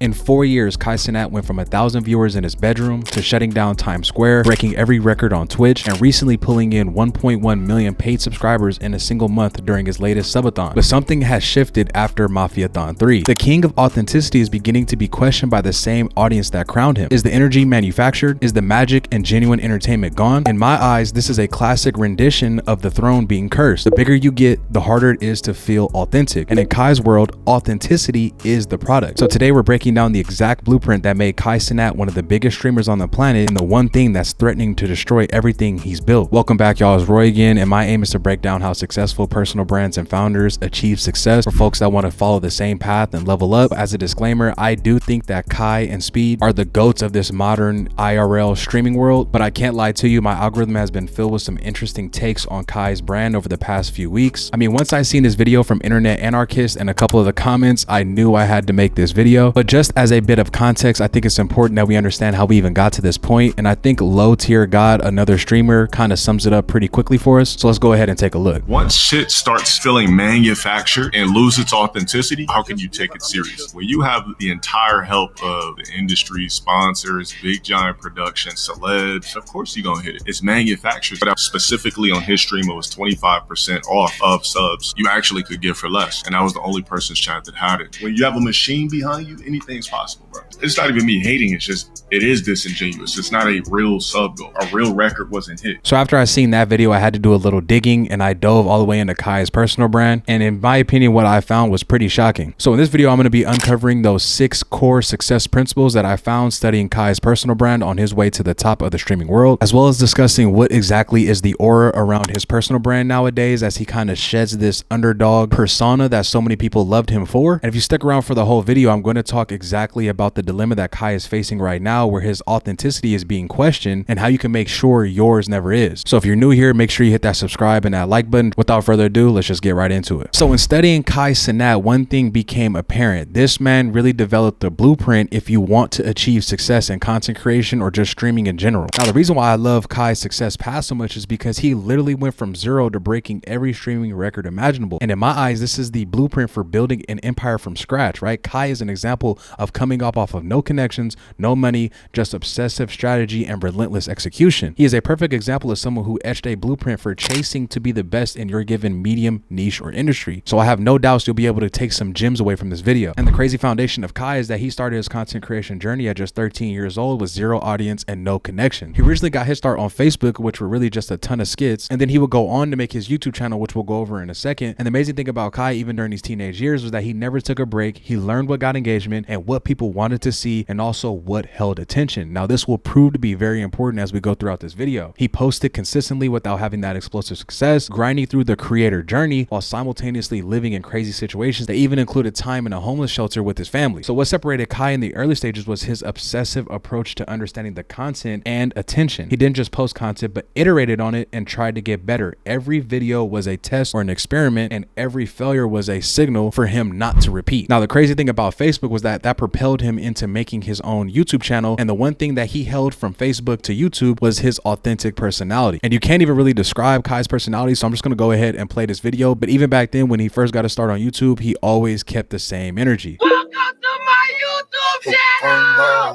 In 4 years, Kai Cenat went from 1,000 viewers in his bedroom to shutting down Times Square, breaking every record on Twitch, and recently pulling in 1.1 million paid subscribers in a single month during his latest subathon. But something has shifted after Mafiathon 3. The king of authenticity is beginning to be questioned by the same audience that crowned him. Is the energy manufactured? Is the magic and genuine entertainment gone? In my eyes, this is a classic rendition of the throne being cursed. The bigger you get, the harder it is to feel authentic. And in Kai's world, authenticity is the product. So today we're breaking down the exact blueprint that made Kai Cenat one of the biggest streamers on the planet and the one thing that's threatening to destroy everything he's built. Welcome back, y'all. It's Roy again, and my aim is to break down how successful personal brands and founders achieve success for folks that want to follow the same path and level up. As a disclaimer, I do think that Kai and Speed are the goats of this modern IRL streaming world, but I can't lie to you, my algorithm has been filled with some interesting takes on Kai's brand over the past few weeks. I mean, once I seen this video from Internet Anarchist and a couple of the comments, I knew I had to make this video. But just as a bit of context, I think it's important that we understand how we even got to this point, and I think Low Tier God, another streamer, kind of sums it up pretty quickly for us. So let's go ahead and take a look. Once shit starts feeling manufactured and lose its authenticity, how can you take it serious? When you have the entire help of the industry, sponsors, big giant production, celebs, of course you're gonna hit it. It's manufactured. But specifically on his stream, it was 25% off of subs you actually could get for less. And I was the only person's chat that had it. When you have a machine behind you, anything's possible, bro. It's not even me hating, it's just, it is disingenuous. It's not a real sub goal. A real record wasn't hit. So after I seen that video, I had to do a little digging and I dove all the way into Kai's personal brand. And in my opinion, what I found was pretty shocking. So in this video, I'm going to be uncovering those 6 core success principles that I found studying Kai's personal brand on his way to the top of the streaming world, as well as discussing what exactly is the aura around his personal brand nowadays as he kind of sheds this underdog persona that so many people loved him for. And if you stick around for the whole video, I'm going to talk exactly about the dilemma that Kai is facing right now, where his authenticity is being questioned and how you can make sure yours never is. So if you're new here, make sure you hit that subscribe and that like button. Without further ado, let's just get right into it. So in studying Kai Cenat, one thing became apparent. This man really developed the blueprint if you want to achieve success in content creation or just streaming in general. Now, the reason why I love Kai's success past so much is because he literally went from 0 to breaking every streaming record imaginable. And in my eyes, this is the blueprint for building an empire from scratch, right? Kai is an example of coming up off of no connections, no money, just obsessive strategy and relentless execution. He is a perfect example of someone who etched a blueprint for chasing to be the best in your given medium, niche, or industry. So I have no doubts you'll be able to take some gems away from this video. And the crazy foundation of Kai is that he started his content creation journey at just 13 years old with 0 audience and no connection. He originally got his start on Facebook, which were really just a ton of skits, and then he would go on to make his YouTube channel, which we'll go over in a second. And the amazing thing about Kai, even during these teenage years, was that he never took a break. He learned what got engagement and what people wanted to see, and also what held attention. Now, this will prove to be very important as we go throughout this video. He posted consistently without having that explosive success, grinding through the creator journey while simultaneously living in crazy situations that even included time in a homeless shelter with his family. So what separated Kai in the early stages was his obsessive approach to understanding the content and attention. He didn't just post content, but iterated on it and tried to get better. Every video was a test or an experiment, and every failure was a signal for him not to repeat. Now, the crazy thing about Facebook was that propelled him into making his own YouTube channel, and the one thing that he held from Facebook to YouTube was his authentic personality. And you can't even really describe Kai's personality, so I'm just going to go ahead and play this video. But even back then, when he first got to start on YouTube, he always kept the same energy. Welcome to my YouTube channel! On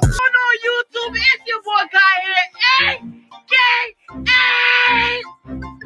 YouTube, it's your boy Kai here, AKA.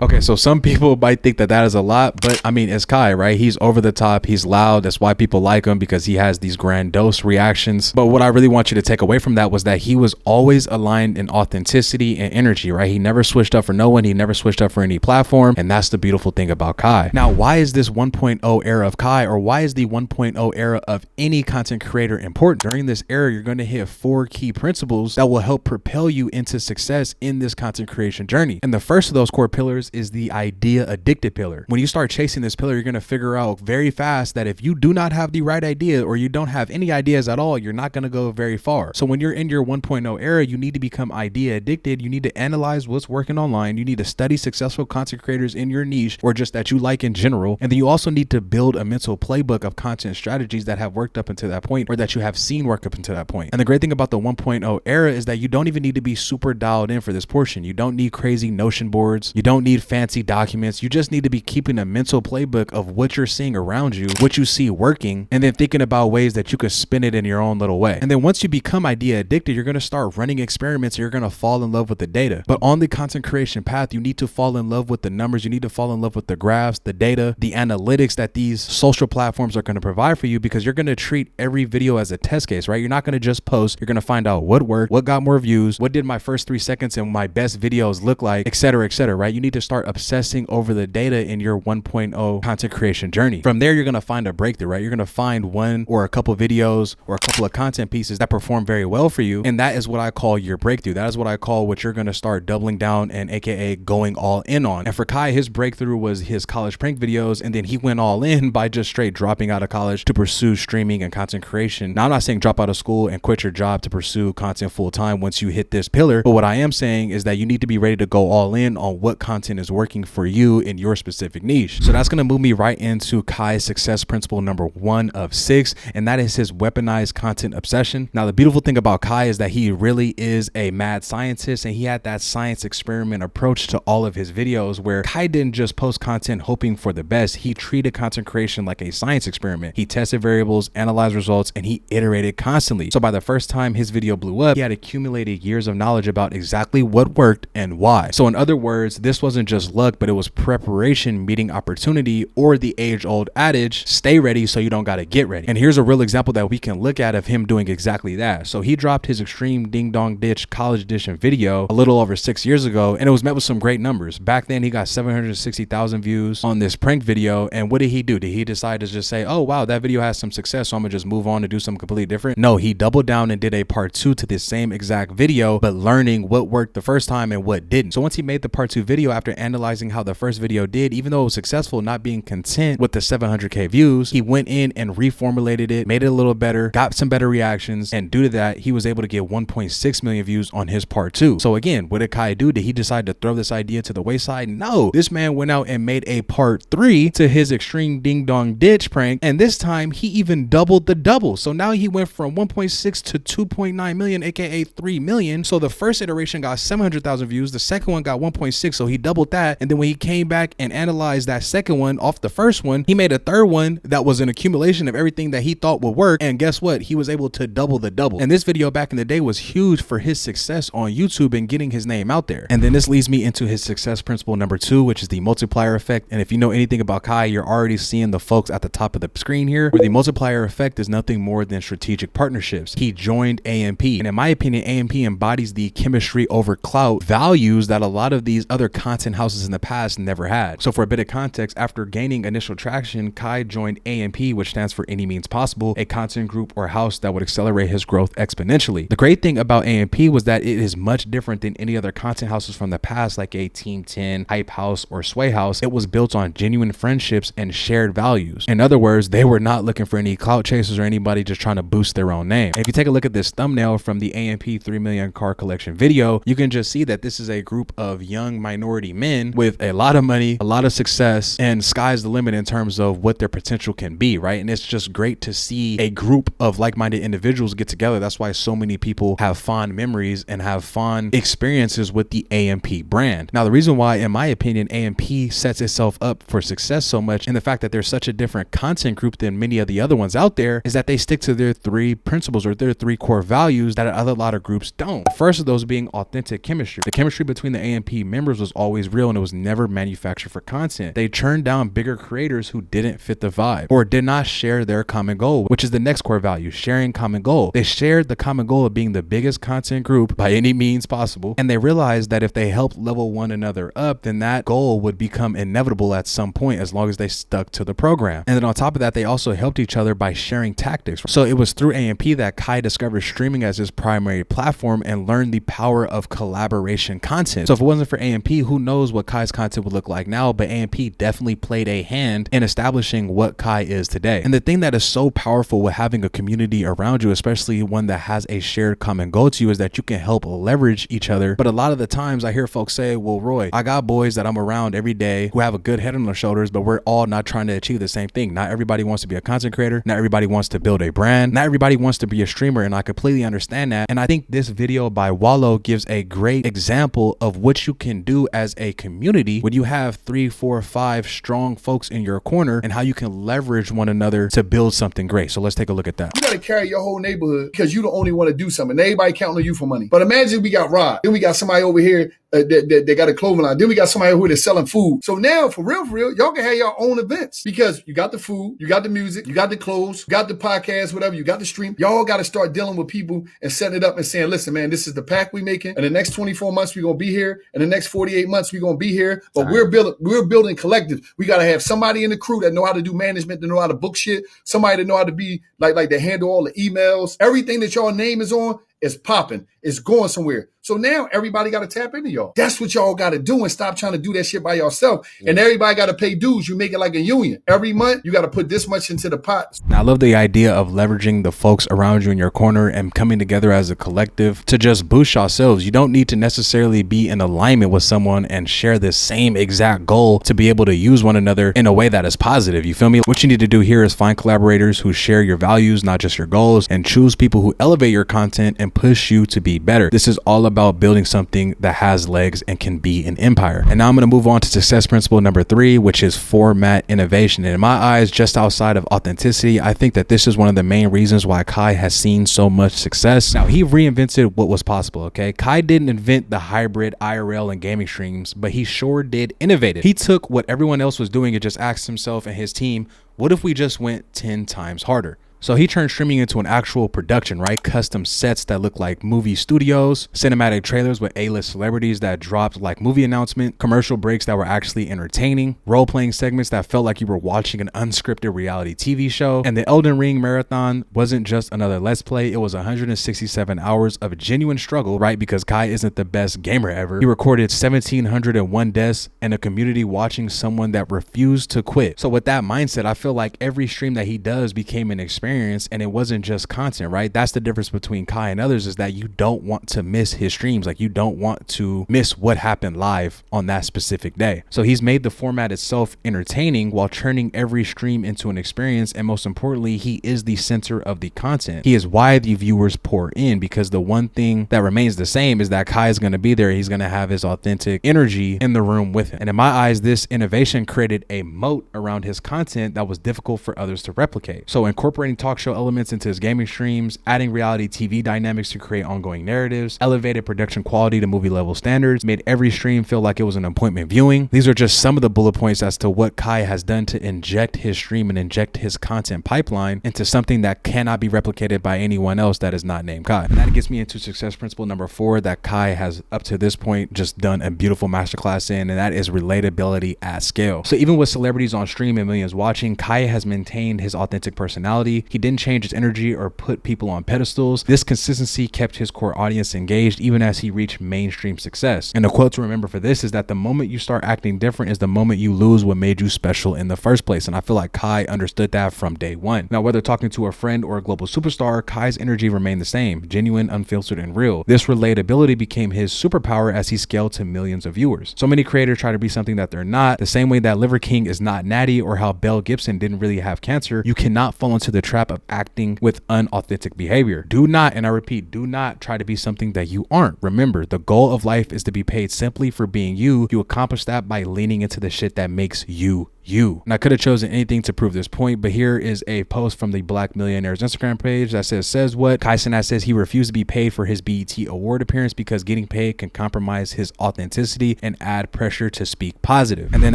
Okay, so some people might think that is a lot, but I mean, it's Kai, right? He's over the top, he's loud. That's why people like him, because he has these grandiose reactions. But what I really want you to take away from that was that he was always aligned in authenticity and energy, right? He never switched up for no one. He never switched up for any platform. And that's the beautiful thing about Kai. Now, why is this 1.0 era of Kai, or why is the 1.0 era of any content creator important? During this era, you're going to hit 4 key principles that will help propel you into success in this content creation journey. And the first of those core pillars is the idea addicted pillar. When you start chasing this pillar, you're going to figure out very fast that if you do not have the right idea, or you don't have any ideas at all, you're not going to go very far. So when you're in your 1.0 era, you need to become idea addicted. You need to analyze what's working online. You need to study successful content creators in your niche, or just that you like in general. And then you also need to build a mental playbook of content strategies that have worked up until that point, or that you have seen work up until that point. And the great thing about the 1.0 era is that you don't even need to be super dialed in for this portion. You don't need crazy Notion boards. You don't need fancy fancy documents. You just need to be keeping a mental playbook of what you're seeing around you, what you see working, and then thinking about ways that you could spin it in your own little way. And then once you become idea addicted, you're going to start running experiments and you're going to fall in love with the data. But on the content creation path, you need to fall in love with the numbers. You need to fall in love with the graphs, the data, the analytics that these social platforms are going to provide for you, because you're going to treat every video as a test case, right? You're not going to just post. You're going to find out what worked, what got more views, what did my first 3 seconds and my best videos look like, etc., right? You need to start obsessing over the data in your 1.0 content creation journey. From there, you're going to find a breakthrough, right? You're going to find one or a couple videos or a couple of content pieces that perform very well for you. And that is what I call your breakthrough. That is what I call what you're going to start doubling down and AKA going all in on. And for Kai, his breakthrough was his college prank videos. And then he went all in by just straight dropping out of college to pursue streaming and content creation. Now, I'm not saying drop out of school and quit your job to pursue content full time once you hit this pillar. But what I am saying is that you need to be ready to go all in on what content is working for you in your specific niche. So that's going to move me right into Kai's success principle number 1 of 6, and that is his weaponized content obsession. Now, the beautiful thing about Kai is that he really is a mad scientist, and he had that science experiment approach to all of his videos, where Kai didn't just post content hoping for the best. He treated content creation like a science experiment. He tested variables, analyzed results, and he iterated constantly. So by the first time his video blew up, he had accumulated years of knowledge about exactly what worked and why. So in other words, this wasn't just luck, but it was preparation meeting opportunity, or the age-old adage, stay ready so you don't gotta get ready. And here's a real example that we can look at of him doing exactly that. So he dropped his Extreme Ding Dong Ditch College Edition video a little over 6 years ago, and it was met with some great numbers. Back then, he got 760,000 views on this prank video. And what did he do? Did he decide to just say, oh wow, that video has some success, so I'm gonna just move on and do something completely different? No, he doubled down and did a part 2 to this same exact video, but learning what worked the first time and what didn't. So once he made the part 2 video, after analyzing how the first video did, even though it was successful, not being content with the 700K views, he went in and reformulated it, made it a little better, got some better reactions, and due to that, he was able to get 1.6 million views on his part 2. So again, what did Kai do? Did he decide to throw this idea to the wayside? No, this man went out and made a part 3 to his Extreme Ding Dong Ditch prank, and this time he even doubled the double. So now he went from 1.6 to 2.9 million, aka 3 million. So the first iteration got 700,000 views, the second one got 1.6, so he doubled that. And then when he came back and analyzed that second one off the first one, he made a third one that was an accumulation of everything that he thought would work, and guess what? He was able to double the double. And this video back in the day was huge for his success on YouTube and getting his name out there. And then this leads me into his success principle number 2, which is the multiplier effect. And if you know anything about Kai, you're already seeing the folks at the top of the screen here, where the multiplier effect is nothing more than strategic partnerships. He joined AMP, and in my opinion, AMP embodies the chemistry over clout values that a lot of these other content houses in the past never had. So for a bit of context, after gaining initial traction, Kai joined AMP, which stands for Any Means Possible, a content group or house that would accelerate his growth exponentially. The great thing about AMP was that it is much different than any other content houses from the past, like a Team 10, Hype House, or Sway House. It was built on genuine friendships and shared values. In other words, they were not looking for any clout chasers or anybody just trying to boost their own name. And if you take a look at this thumbnail from the AMP 3 million car collection video, you can just see that this is a group of young minority men with a lot of money, a lot of success, and sky's the limit in terms of what their potential can be, right? And it's just great to see a group of like-minded individuals get together. That's why so many people have fond memories and have fond experiences with the AMP brand. Now, the reason why, in my opinion, AMP sets itself up for success so much, and the fact that they're such a different content group than many of the other ones out there, is that they stick to their 3 principles or their 3 core values that a lot of groups don't. The first of those being authentic chemistry. The chemistry between the AMP members was always real, and it was never manufactured for content. They turned down bigger creators who didn't fit the vibe or did not share their common goal, which is the next core value, sharing common goal. They shared the common goal of being the biggest content group by any means possible, and they realized that if they helped level one another up, then that goal would become inevitable at some point as long as they stuck to the program. And then on top of that, they also helped each other by sharing tactics. So it was through AMP that Kai discovered streaming as his primary platform and learned the power of collaboration content. So if it wasn't for AMP, who knows what Kai's content would look like now, but AMP definitely played a hand in establishing what Kai is today. And the thing that is so powerful with having a community around you, especially one that has a shared common goal to you, is that you can help leverage each other. But a lot of the times I hear folks say, well, Roy, I got boys that I'm around every day who have a good head on their shoulders, but we're all not trying to achieve the same thing. Not everybody wants to be a content creator. Not everybody wants to build a brand. Not everybody wants to be a streamer. And I completely understand that. And I think this video by Wallow gives a great example of what you can do as a community community when you have 3, 4, 5 strong folks in your corner, and how you can leverage one another to build something great. So let's take a look at that. You got to carry your whole neighborhood because you the only one to do something. And everybody counting on you for money. But imagine we got robbed. Then we got somebody over here they got a clothing line. Then we got somebody who is selling food. So now, for real, y'all can have your own events because you got the food, you got the music, you got the clothes, you got the podcast, whatever, you got the stream. Y'all got to start dealing with people and setting it up and saying, listen, man, this is the pack we making. In the next 24 months, we're going to be here. In the next 48 months, we're going to be here. But we're building collective. We got to have somebody in the crew that know how to do management, that know how to book shit, somebody that know how to be like to handle all the emails. Everything that y'all name is on is popping. It's going somewhere. So now everybody got to tap into y'all. That's what y'all got to do and stop trying to do that shit by yourself. Yeah. And everybody got to pay dues. You make it like a union. Every month, you got to put this much into the pot. Now, I love the idea of leveraging the folks around you in your corner and coming together as a collective to just boost yourselves. You don't need to necessarily be in alignment with someone and share the same exact goal to be able to use one another in a way that is positive. You feel me? What you need to do here is find collaborators who share your values, not just your goals, and choose people who elevate your content and push you to be better. This is all about building something that has legs and can be an empire. And now I'm going to move on to success principle number 3, which is format innovation. And in my eyes, just outside of authenticity, I think that this is one of the main reasons why Kai has seen so much success. Now, he reinvented what was possible, okay? Kai didn't invent the hybrid IRL and gaming streams, but he sure did innovate it. He took what everyone else was doing and just asked himself and his team, what if we just went 10 times harder? So he turned streaming into an actual production, right? Custom sets that look like movie studios, cinematic trailers with A-list celebrities that dropped like movie announcement, commercial breaks that were actually entertaining, role-playing segments that felt like you were watching an unscripted reality TV show. And the Elden Ring marathon wasn't just another Let's Play. It was 167 hours of genuine struggle, right? Because Kai isn't the best gamer ever. He recorded 1,701 deaths and a community watching someone that refused to quit. So with that mindset, I feel like every stream that he does became an experience, and it wasn't just content, right? That's the difference between Kai and others, is that you don't want to miss his streams. Like, you don't want to miss what happened live on that specific day. So he's made the format itself entertaining while turning every stream into an experience. And most importantly, he is the center of the content. He is why the viewers pour in, because the one thing that remains the same is that Kai is going to be there. He's going to have his authentic energy in the room with him. And in my eyes, this innovation created a moat around his content that was difficult for others to replicate. So incorporating talk show elements into his gaming streams, adding reality TV dynamics to create ongoing narratives, elevated production quality to movie level standards, made every stream feel like it was an appointment viewing. These are just some of the bullet points as to what Kai has done to inject his stream and inject his content pipeline into something that cannot be replicated by anyone else that is not named Kai. And that gets me into success principle number 4 that Kai has up to this point just done a beautiful masterclass in, and that is relatability at scale. So even with celebrities on stream and millions watching, Kai has maintained his authentic personality. He didn't change his energy or put people on pedestals. This consistency kept his core audience engaged even as he reached mainstream success. And the quote to remember for this is that the moment you start acting different is the moment you lose what made you special in the first place. And I feel like Kai understood that from day one. Now, whether talking to a friend or a global superstar, Kai's energy remained the same, genuine, unfiltered, and real. This relatability became his superpower as he scaled to millions of viewers. So many creators try to be something that they're not. The same way that Liver King is not natty, or how Belle Gibson didn't really have cancer, you cannot fall into the trap of acting with unauthentic behavior. Do not, and I repeat, do not try to be something that you aren't. Remember, the goal of life is to be paid simply for being you. You accomplish that by leaning into the shit that makes you you. And I could have chosen anything to prove this point, but here is a post from the Black Millionaire's Instagram page that says what? Kai Cenat says he refused to be paid for his BET award appearance because getting paid can compromise his authenticity and add pressure to speak positive. And then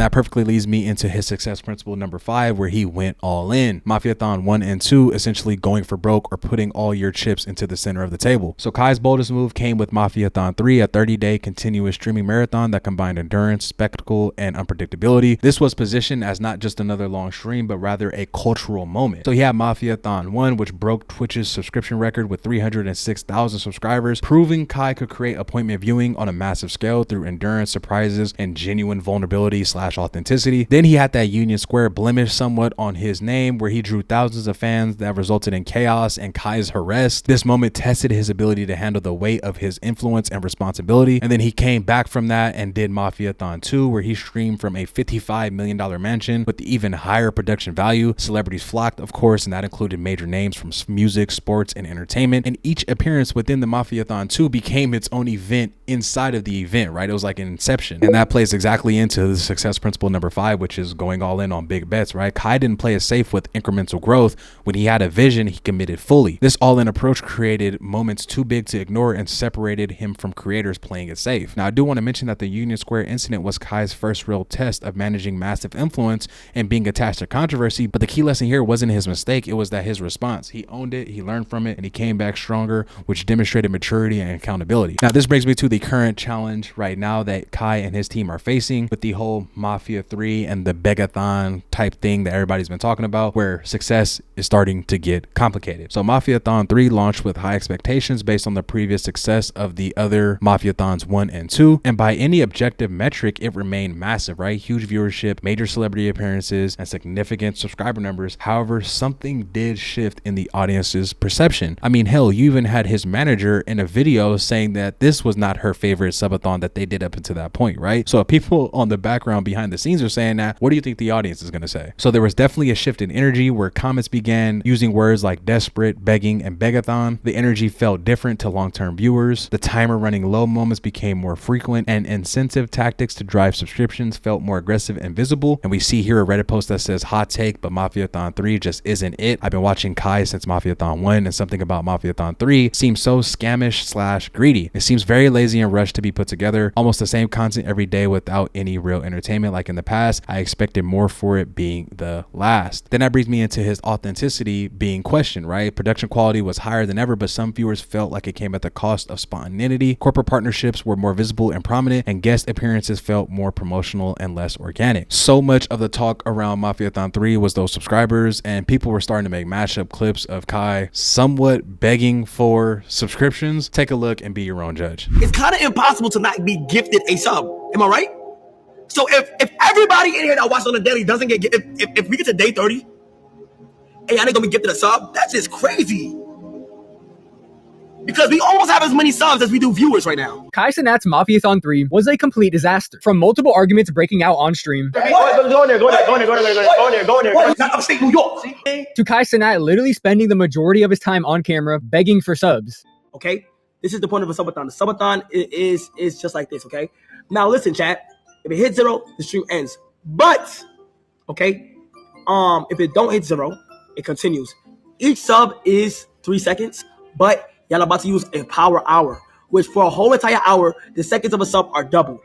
that perfectly leads me into his success principle number 5, where he went all in. Mafiathon 1 and 2, essentially going for broke or putting all your chips into the center of the table. So Kai's boldest move came with Mafiathon 3, a 30-day continuous streaming marathon that combined endurance, spectacle, and unpredictability. This was positioned as not just another long stream, but rather a cultural moment. So he had Mafiathon 1, which broke Twitch's subscription record with 306,000 subscribers, proving Kai could create appointment viewing on a massive scale through endurance, surprises, and genuine vulnerability / authenticity. Then he had that Union Square blemish somewhat on his name, where he drew thousands of fans that resulted in chaos and Kai's arrest. This moment tested his ability to handle the weight of his influence and responsibility. And then he came back from that and did Mafiathon 2, where he streamed from a $55 million mansion expansion with the even higher production value. Celebrities flocked, of course, and that included major names from music, sports, and entertainment. And each appearance within the Mafia-thon 2 became its own event inside of the event, right? It was like an inception. And that plays exactly into the success principle number 5, which is going all in on big bets, right? Kai didn't play it safe with incremental growth. When he had a vision, he committed fully. This all-in approach created moments too big to ignore and separated him from creators playing it safe. Now, I do want to mention that the Union Square incident was Kai's first real test of managing massive influence and being attached to controversy, but the key lesson here wasn't his mistake, it was that his response. He owned it, he learned from it, and he came back stronger, which demonstrated maturity and accountability. Now, this brings me to the current challenge right now that Kai and his team are facing with the whole Mafia 3 and the Begathon type thing that everybody's been talking about, where success is starting to get complicated. So Mafia-thon 3 launched with high expectations based on the previous success of the other Mafia-thons 1 and 2, and by any objective metric, it remained massive, right? Huge viewership, major celebrity appearances, and significant subscriber numbers. However, something did shift in the audience's perception. I mean, hell, you even had his manager in a video saying that this was not her favorite subathon that they did up until that point, right? So people on the background behind the scenes are saying that, what do you think the audience is going to say? So there was definitely a shift in energy where comments began using words like desperate, begging, and begathon. The energy felt different to long-term viewers. The timer running low moments became more frequent, and incentive tactics to drive subscriptions felt more aggressive and visible. And we see here a Reddit post that says, hot take, but Mafia-thon 3 just isn't it. I've been watching Kai since Mafia-thon 1, and something about Mafia-thon 3 seems so scamish / greedy. It seems very lazy and rushed to be put together. Almost the same content every day without any real entertainment like in the past. I expected more for it being the last. Then that brings me into his authenticity being questioned, right? Production quality was higher than ever, but some viewers felt like it came at the cost of spontaneity. Corporate partnerships were more visible and prominent, and guest appearances felt more promotional and less organic. So much of the talk around Mafia-thon 3 was those subscribers, and people were starting to make mashup clips of Kai somewhat begging for subscriptions. Take a look and be your own judge. It's kind of impossible to not be gifted a sub. Am I right? So if everybody in here that watches on the daily doesn't get, if we get to day 30, hey, I ain't gonna be gifted a sub, that's just crazy. Because we almost have as many subs as we do viewers right now. Kai Cenat's Mafia-thon 3 was a complete disaster, from multiple arguments breaking out on stream. Go in there. Upstate New York. See? To Kai Cenat literally spending the majority of his time on camera begging for subs. Okay, this is the point of a subathon. The subathon is just like this. Okay, now listen, chat. If it hits 0, the stream ends. But okay, if it don't hit 0, it continues. Each sub is 3 seconds, but y'all about to use a power hour, which for a whole entire hour, the seconds of a sub are double.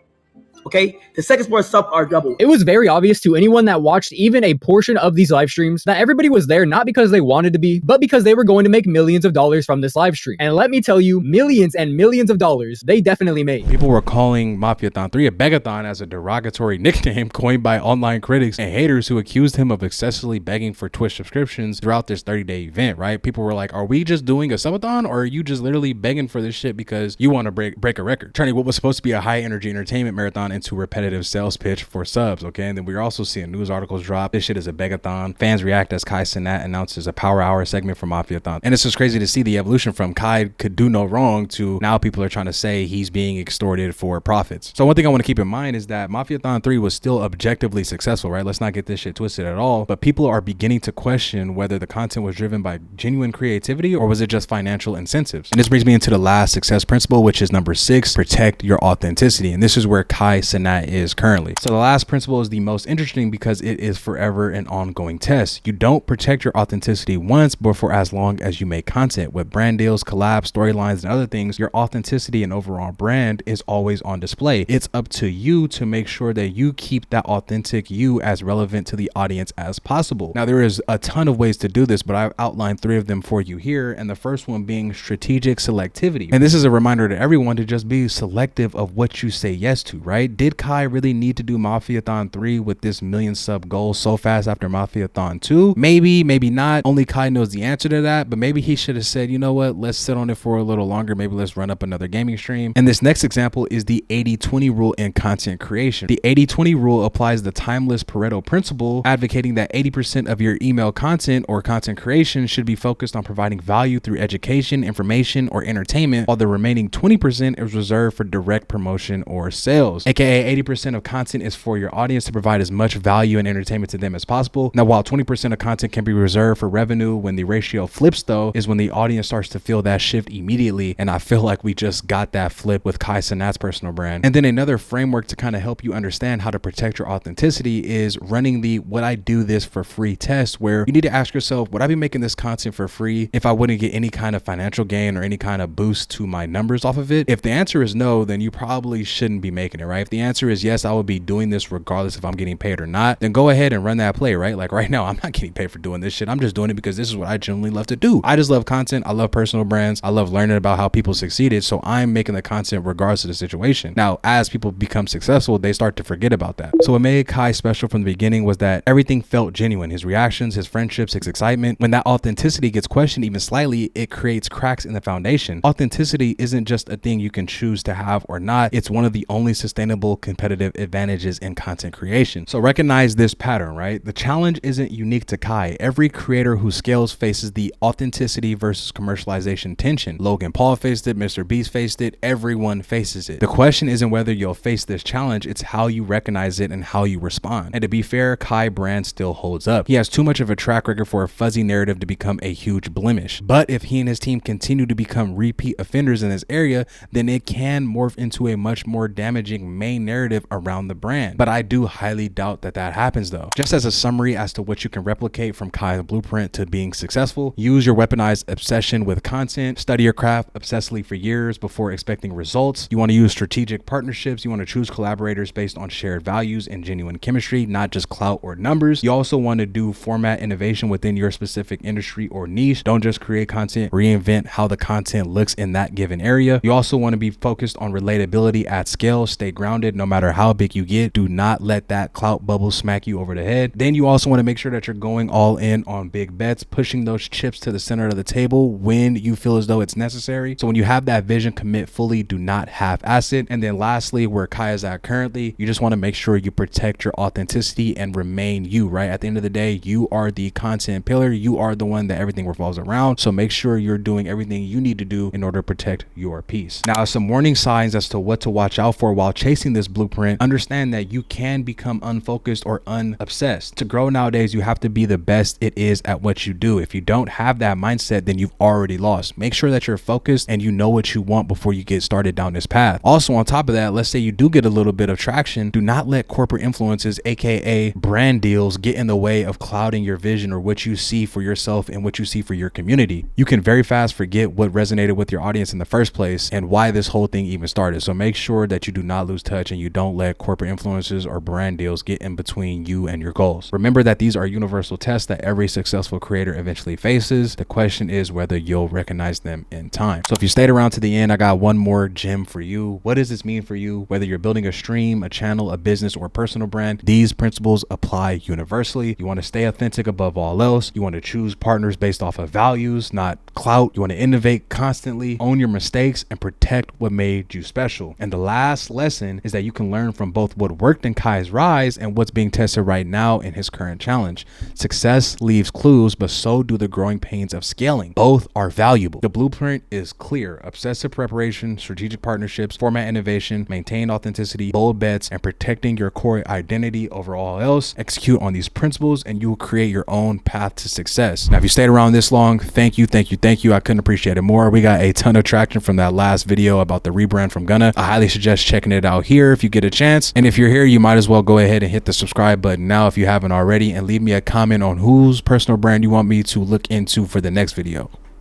Okay, the seconds for a sub are double. It was very obvious to anyone that watched even a portion of these live streams that everybody was there not because they wanted to be, but because they were going to make millions of dollars from this live stream. And let me tell you, millions and millions of dollars they definitely made. People were calling Mafia-thon 3 a begathon as a derogatory nickname coined by online critics and haters who accused him of excessively begging for Twitch subscriptions throughout this 30-day event, right? People were like, are we just doing a subathon, or are you just literally begging for this shit because you want to break a record? Turning what was supposed to be a high energy entertainment marathon into repetitive sales pitch for subs, okay? And then we're also seeing news articles drop. This shit is a begathon. Fans react as Kai Cenat announces a power hour segment for Mafia-thon. And it's just crazy to see the evolution from Kai could do no wrong to now people are trying to say he's being extorted for profits. So one thing I want to keep in mind is that Mafia-thon 3 was still objectively successful, right? Let's not get this shit twisted at all. But people are beginning to question whether the content was driven by genuine creativity or was it just financial incentives. And this brings me into the last success principle, which is number 6, protect your authenticity. And this is where Kai Cenat is currently. So the last principle is the most interesting because it is forever an ongoing test. You don't protect your authenticity once, but for as long as you make content. With brand deals, collabs, storylines, and other things, your authenticity and overall brand is always on display. It's up to you to make sure that you keep that authentic you as relevant to the audience as possible. Now, there is a ton of ways to do this, but I've outlined 3 of them for you here, and the first one being strategic selectivity. And this is a reminder to everyone to just be selective of what you say yes to, right? Did Kai really need to do Mafia-thon 3 with this 1 million sub goal so fast after Mafia-thon 2? Maybe, maybe not. Only Kai knows the answer to that, but maybe he should have said, you know what, let's sit on it for a little longer. Maybe let's run up another gaming stream. And this next example is the 80-20 rule in content creation. The 80-20 rule applies the timeless Pareto principle, advocating that 80% of your email content or content creation should be focused on providing value through education, information, or entertainment, while the remaining 20% is reserved for direct promotion or sales. aka 80% of content is for your audience to provide as much value and entertainment to them as possible. Now, while 20% of content can be reserved for revenue, when the ratio flips though, is when the audience starts to feel that shift immediately. And I feel like we just got that flip with Kai Cenat's personal brand. And then another framework to kind of help you understand how to protect your authenticity is running the would I do this for free test, where you need to ask yourself, would I be making this content for free if I wouldn't get any kind of financial gain or any kind of boost to my numbers off of it? If the answer is no, then you probably shouldn't be making it, right? If the answer is yes, I would be doing this regardless if I'm getting paid or not, then go ahead and run that play, right? Like right now, I'm not getting paid for doing this shit. I'm just doing it because this is what I genuinely love to do. I just love content. I love personal brands. I love learning about how people succeeded. So I'm making the content regardless of the situation. Now, as people become successful, they start to forget about that. So what made Kai special from the beginning was that everything felt genuine. His reactions, his friendships, his excitement. When that authenticity gets questioned even slightly, it creates cracks in the foundation. Authenticity isn't just a thing you can choose to have or not. It's one of the only sustainable competitive advantages in content creation. So recognize this pattern, right? The challenge isn't unique to Kai. Every creator who scales faces the authenticity versus commercialization tension. Logan Paul faced it, Mr. Beast faced it, everyone faces it. The question isn't whether you'll face this challenge, it's how you recognize it and how you respond. And to be fair, Kai brand still holds up. He has too much of a track record for a fuzzy narrative to become a huge blemish. But if he and his team continue to become repeat offenders in this area, then it can morph into a much more damaging main narrative around the brand. But I do highly doubt that that happens though. Just as a summary as to what you can replicate from Kai's blueprint to being successful, use your weaponized obsession with content, study your craft obsessively for years before expecting results. You want to use strategic partnerships. You want to choose collaborators based on shared values and genuine chemistry, not just clout or numbers. You also want to do format innovation within your specific industry or niche. Don't just create content, reinvent how the content looks in that given area. You also want to be focused on relatability at scale. Stay grounded no matter how big you get. Do not let that clout bubble smack you over the head. Then you also want to make sure that you're going all in on big bets, pushing those chips to the center of the table when you feel as though it's necessary. So when you have that vision, commit fully, do not half-ass it. And then lastly, where Kai is at currently, you just want to make sure you protect your authenticity and remain you, right? At the end of the day, you are the content pillar. You are the one that everything revolves around. So make sure you're doing everything you need to do in order to protect your peace. Now, some warning signs as to what to watch out for while chasing this blueprint. Understand that you can become unfocused or unobsessed. To grow nowadays, you have to be the best it is at what you do. If you don't have that mindset, then you've already lost. Make sure that you're focused and you know what you want before you get started down this path. Also, on top of that, let's say you do get a little bit of traction, do not let corporate influences, aka brand deals, get in the way of clouding your vision or what you see for yourself and what you see for your community. You can very fast forget what resonated with your audience in the first place and why this whole thing even started. So make sure that you do not lose touch and you don't let corporate influences or brand deals get in between you and your goals. Remember that these are universal tests that every successful creator eventually faces. The question is whether you'll recognize them in time. So if you stayed around to the end, I got one more gem for you. What does this mean for you? Whether you're building a stream, a channel, a business, or a personal brand, these principles apply universally. You want to stay authentic above all else. You want to choose partners based off of values, not clout. You want to innovate constantly, own your mistakes, and protect what made you special. And the last lesson is that you can learn from both what worked in Kai's rise and what's being tested right now in his current challenge. Success leaves clues, but so do the growing pains of scaling. Both are valuable. The blueprint is clear: obsessive preparation, strategic partnerships, format innovation, maintain authenticity, bold bets, and protecting your core identity over all else. Execute on these principles and you will create your own path to success. Now, if you stayed around this long, thank you. I couldn't appreciate it more. We got a ton of traction from that last video about the rebrand from Gunna. I highly suggest checking it out here if you get a chance. And if you're here, you might as well go ahead and hit the subscribe button now if you haven't already, and leave me a comment on whose personal brand you want me to look into for the next video.